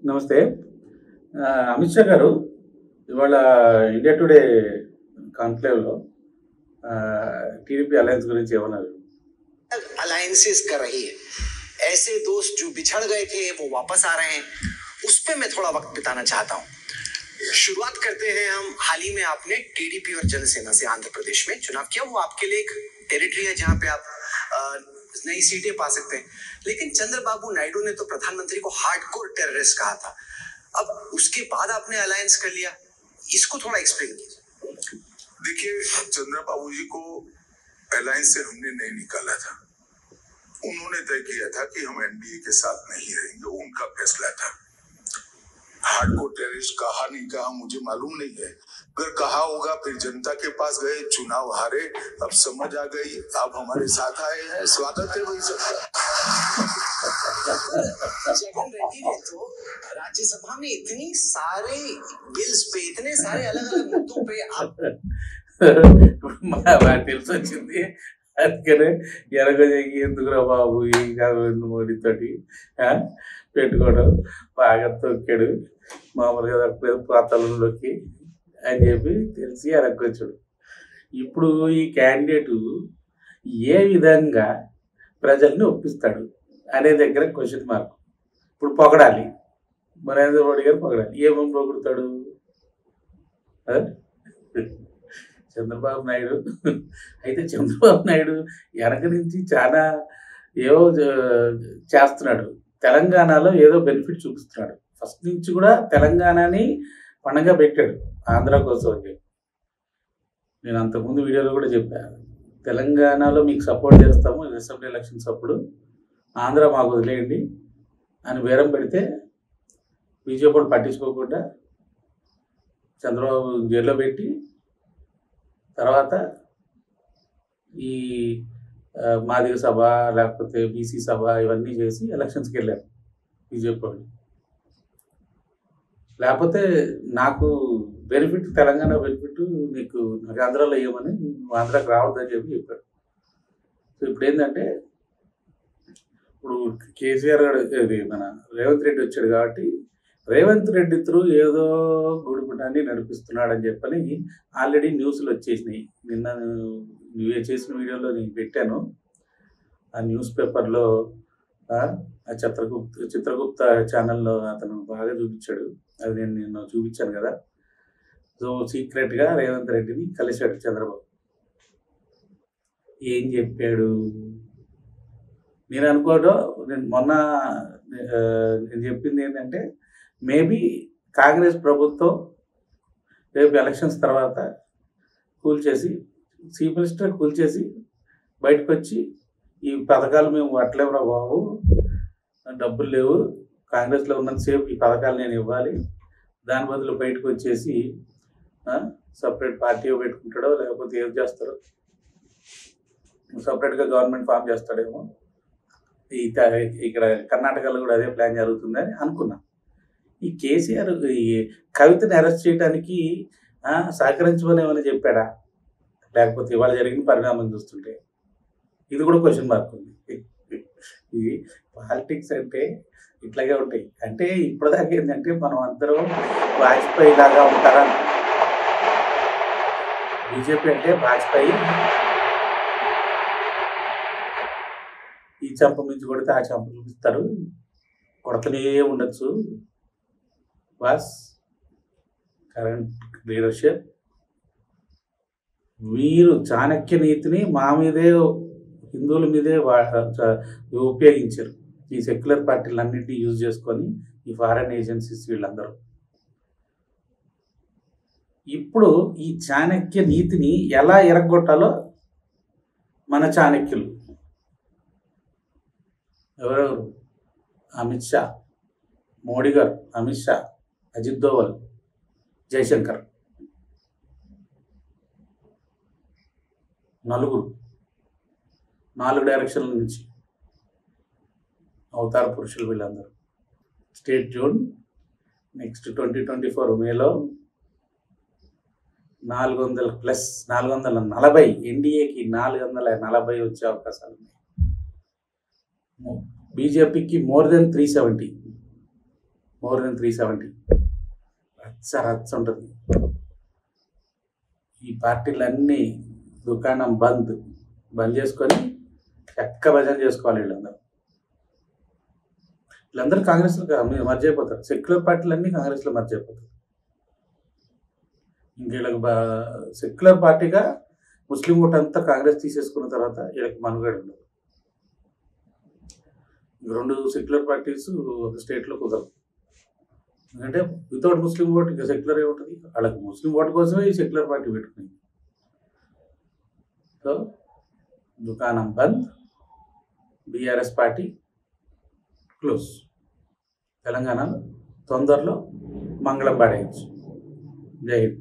నమస్తే. అమిత్ షా గారు ఇవాళ ఇండియా టుడే కాన్క్లేవ్‌లో టీడీపీ అలయన్స్ గురించి ఏమన్నారు? अलायंसेस कर रही है, ऐसे दोस्त जो बिछड़ गए थे वो वापस आ रहे हैं, उस पे मैं थोड़ा वक्त बिताना चाहता हूँ। शुरुआत करते हैं हम। हाल ही में आपने टीडीपी और जनसेना से आंध्र प्रदेश में चुनाव किया, वो आपके लिए एक टेरिटरी है जहां पे आप नई सीटें पा सकते हैं। लेकिन चंद्रबाबू नायडू ने तो प्रधानमंत्री को हार्डकोर टेररिस्ट कहा था, अब उसके बाद आपने अलायंस कर लिया, इसको थोड़ा एक्सप्लेन कीजिए। देखिए, चंद्रबाबू जी को अलायंस से हमने नहीं निकाला था, उन्होंने तय किया था कि हम एनडीए के साथ नहीं रहेंगे, उनका फैसला था। हार्डकोर टेररिस्ट कहा नहीं कहा मुझे मालूम नहीं है, अगर कहा होगा फिर जनता के पास गए, चुनाव हारे, अब समझ आ गई, आप हमारे साथ आए हैं, स्वागत है वही सबका। जगन रेड्डी ने तो राज्यसभा में इतनी सारे बिल्स पे, इतने सारे अलग अलग मुद्दों पे తెలిసి వచ్చింది. అందుకనే ఎరగజేగి ఎందుకురా బాబు ఈ నరేంద్ర మోడీతోటి పెట్టుకోవడం బాగా తొక్కాడు, మామూలుగా తప్పలేదు పాతాళంలోకి అని చెప్పి తెలిసి ఎరగొచ్చాడు. ఇప్పుడు ఈ క్యాండిడేటు ఏ విధంగా ప్రజల్ని ఒప్పిస్తాడు అనే దగ్గర క్వశ్చన్ మార్క్. ఇప్పుడు పొగడాలి, నరేంద్ర మోడీ గారు పొగడాలి, ఏమేమి పొగుడుతాడు? చంద్రబాబు నాయుడు అయితే చంద్రబాబు నాయుడు వెనక నుంచి చాలా ఏవో చేస్తున్నాడు, తెలంగాణలో ఏదో బెనిఫిట్ చూపిస్తున్నాడు. ఫస్ట్ నుంచి కూడా తెలంగాణని పండగ పెట్టాడు ఆంధ్ర కోసం అని చెప్పి. నేను అంతకుముందు వీడియోలో కూడా చెప్పాను, తెలంగాణలో మీకు సపోర్ట్ చేస్తాము అసెంబ్లీ ఎలక్షన్స్ అప్పుడు, ఆంధ్ర మాకు వదిలేయండి అని బేరం పెడితే బీజేపీ కూడా పట్టించుకోకుండా చంద్రబాబు జైల్లో పెట్టి తర్వాత ఈ మాదిగ సభ లేకపోతే బీసీ సభ ఇవన్నీ చేసి ఎలక్షన్స్కి వెళ్ళారు బీజేపీ వాళ్ళు. లేకపోతే నాకు బెనిఫిట్, తెలంగాణ బెనిఫిట్ నీకు నాకు ఆంధ్రాలో ఇవ్వమని, నువ్వు ఆంధ్రాకి రావద్దని చెప్పి చెప్పాడు. సో ఇప్పుడు ఏంటంటే, ఇప్పుడు కేసీఆర్ ఇది మన రేవంత్ రెడ్డి వచ్చాడు కాబట్టి రేవంత్ రెడ్డి త్రూ ఏదో గూడుపుటాన్ని నడిపిస్తున్నాడని చెప్పని ఆల్రెడీ న్యూస్లు వచ్చేసినాయి. నిన్న నువ్వే చేసిన వీడియోలో నేను పెట్టాను, ఆ న్యూస్ పేపర్లో ఆ చిత్రగుప్త ఛానల్లో అతను బాగా చూపించాడు, అది నేను నిన్న చూపించాను కదా. సో సీక్రెట్గా రేవంత్ రెడ్డిని కలిశాడు చంద్రబాబు. ఏం చెప్పాడు నేను అనుకోవడం, నేను మొన్న నేను చెప్పింది ఏంటంటే, మేబీ కాంగ్రెస్ ప్రభుత్వం రేపు ఎలక్షన్స్ తర్వాత కూల్చేసి, చీఫ్ మినిస్టర్ కూల్చేసి బయటకు వచ్చి ఈ పథకాలు మేము అట్లేవురా బాబు, డబ్బులు లేవు, కాంగ్రెస్లో ఉన్నంతసేపు ఈ పథకాలు నేను ఇవ్వాలి, దాని బదులు బయటకు వచ్చేసి సపరేట్ పార్టీ పెట్టుకుంటాడో లేకపోతే ఏం చేస్తాడో, సపరేట్గా గవర్నమెంట్ ఫామ్ చేస్తాడేమో, ఇక్కడ కర్ణాటకలో కూడా అదే ప్లాన్ జరుగుతుందని అనుకున్నా. ఈ కేసీఆర్ ఈ కవితని అరెస్ట్ చేయడానికి సహకరించమని ఏమైనా చెప్పాడా, లేకపోతే ఇవాళ జరిగిన పరిణామం చూస్తుంటే ఇది కూడా క్వశ్చన్ మార్క్ ఉంది. ఈ పాలిటిక్స్ అంటే ఇట్లాగే ఉంటాయి. అంటే ఇప్పటిదాకా ఏంటంటే మనం అందరం వాజ్పేయి లాగా ఉంటారా, బీజేపీ అంటే వాజ్పేయి ఈ చంప మించి కొడితే ఆ చంప చూపిస్తారు, కొడుతూనే ఉండొచ్చు బాస్, కరెంట్ లీడర్షిప్. మీరు చాణక్య నీతిని మా మీదే, హిందువుల మీదే ఉపయోగించారు. ఈ సెక్యులర్ పార్టీలన్నింటినీ యూజ్ చేసుకొని ఈ ఫారెన్ ఏజెన్సీస్ వీళ్ళందరూ. ఇప్పుడు ఈ చాణక్య నీతిని ఎలా ఎరగొట్టాలో మన చాణక్యులు ఎవరెవరు, అమిత్ షా, మోడీ గారు, అమిత్ షా, అజిత్ దోవల్, జయశంకర్, నలుగురు 4 డైరెక్షన్ల నుంచి అవతార పురుషులు వీళ్ళందరూ. స్టేట్ జూన్ నెక్స్ట్ 2024 మేలో 440 ఎన్డీఏకి 440 వచ్చే అవకాశాలు ఉన్నాయి. బీజేపీకి మోర్ దెన్ 370. More than 370. రచ్చ ఉంటుంది. ఈ పార్టీలన్నీ దుకాణం బంద్ చేసుకొని ఎక్క భజన చేసుకోవాలి. వీళ్ళందరూ కాంగ్రెస్లో మర్జ్ అయిపోతారు. సెక్యులర్ పార్టీలన్నీ కాంగ్రెస్లో మర్జ్ అయిపోతారు. ఇంక వీళ్ళకి సెక్యులర్ పార్టీగా ముస్లిం ఓట్ అంతా కాంగ్రెస్ తీసేసుకున్న తర్వాత వీళ్ళకి మనుగడ ఉండదు. రెండు సెక్యులర్ పార్టీస్ ఒక స్టేట్లో కుదరదు. ఎందుకంటే వితౌట్ ముస్లిం ఓట్ ఇంకా సెక్యులర్ ఏముంటుంది? వాళ్ళకి ముస్లిం ఓట్ కోసమే ఈ సెక్యులర్ పార్టీ పెట్టుకుంది. సో దుకాణం బంద్, బీఆర్ఎస్ పార్టీ క్లోజ్. తెలంగాణలో తొందరలో మంగళం పాడేయచ్చు. జై హింద్.